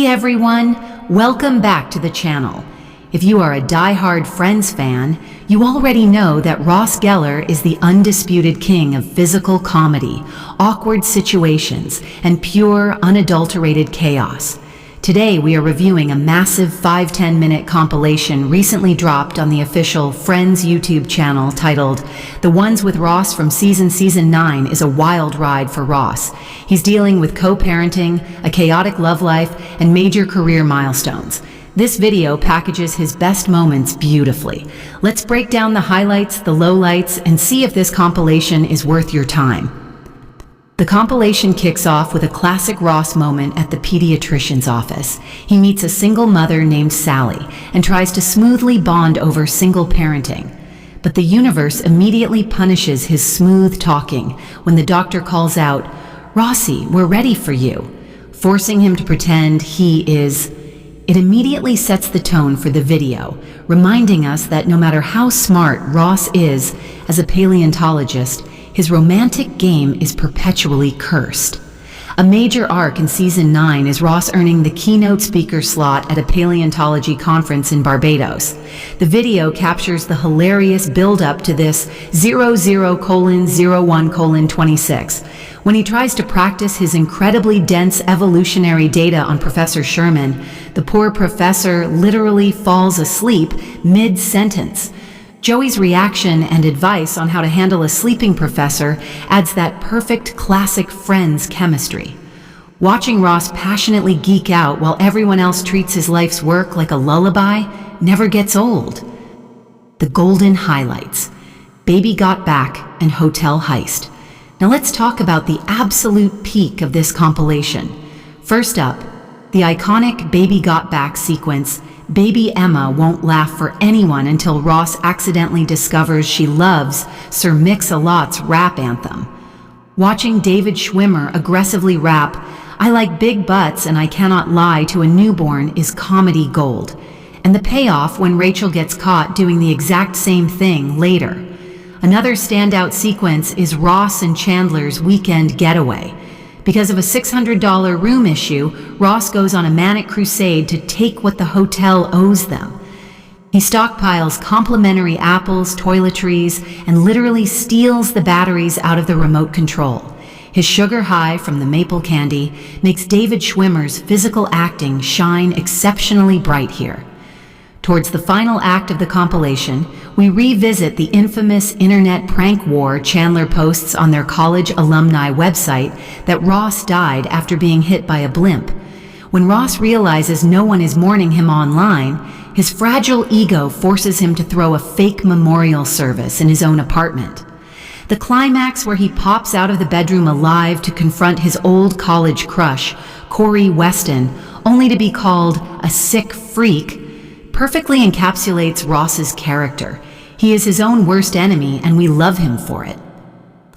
Hey everyone, welcome back to the channel. If you are a die-hard Friends fan, you already know that Ross Geller is the undisputed king of physical comedy, awkward situations, and pure, unadulterated chaos. Today we are reviewing a massive 5-10 minute compilation recently dropped on the official Friends YouTube channel titled "The Ones with Ross from Season 9 is a Wild Ride for Ross." He's dealing with co-parenting, a chaotic love life, and major career milestones. This video packages his best moments beautifully. Let's break down the highlights, the lowlights, and see if this compilation is worth your time. The compilation kicks off with a classic Ross moment at the pediatrician's office. He meets a single mother named Sally and tries to smoothly bond over single parenting. But the universe immediately punishes his smooth talking when the doctor calls out, "Rossy, we're ready for you," forcing him to pretend he is. It immediately sets the tone for the video, reminding us that no matter how smart Ross is as a paleontologist, his romantic game is perpetually cursed. A major arc in Season 9 is Ross earning the keynote speaker slot at a paleontology conference in Barbados. The video captures the hilarious build-up to this 00:01:26. When he tries to practice his incredibly dense evolutionary data on Professor Schwimmer, the poor professor literally falls asleep mid-sentence. Joey's reaction and advice on how to handle a sleeping professor adds that perfect classic Friends chemistry. Watching Ross passionately geek out while everyone else treats his life's work like a lullaby never gets old. The golden highlights: Baby Got Back and Hotel Heist. Now let's talk about the absolute peak of this compilation. First up, the iconic Baby Got Back sequence. Baby Emma won't laugh for anyone until Ross accidentally discovers she loves Sir Mix-a-Lot's rap anthem. Watching David Schwimmer aggressively rap, "I like big butts and I cannot lie" to a newborn is comedy gold. And the payoff when Rachel gets caught doing the exact same thing later. Another standout sequence is Ross and Chandler's weekend getaway. Because of a $600 room issue, Ross goes on a manic crusade to take what the hotel owes them. He stockpiles complimentary apples, toiletries, and literally steals the batteries out of the remote control. His sugar high from the maple candy makes David Schwimmer's physical acting shine exceptionally bright here. Towards the final act of the compilation, we revisit the infamous internet prank war Chandler posts on their college alumni website that Ross died after being hit by a blimp. When Ross realizes no one is mourning him online, his fragile ego forces him to throw a fake memorial service in his own apartment. The climax where he pops out of the bedroom alive to confront his old college crush, Corey Weston, only to be called a sick freak, perfectly encapsulates Ross's character. He is his own worst enemy, and we love him for it.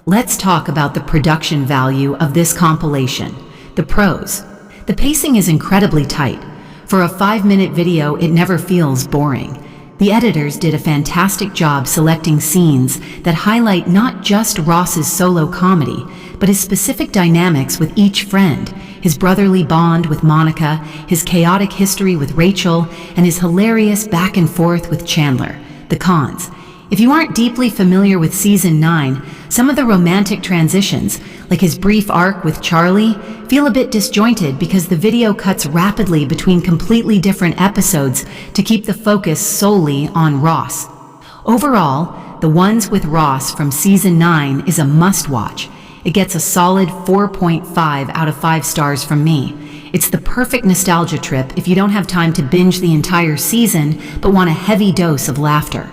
Let's talk about the production value of this compilation. The pros. The pacing is incredibly tight. For a 5-minute video, it never feels boring. The editors did a fantastic job selecting scenes that highlight not just Ross's solo comedy, but his specific dynamics with each friend, his brotherly bond with Monica, his chaotic history with Rachel, and his hilarious back and forth with Chandler. The cons. If you aren't deeply familiar with Season 9, some of the romantic transitions, like his brief arc with Charlie, feel a bit disjointed because the video cuts rapidly between completely different episodes to keep the focus solely on Ross. Overall, The Ones with Ross from Season 9 is a must-watch. It gets a solid 4.5 out of 5 stars from me. It's the perfect nostalgia trip if you don't have time to binge the entire season but want a heavy dose of laughter.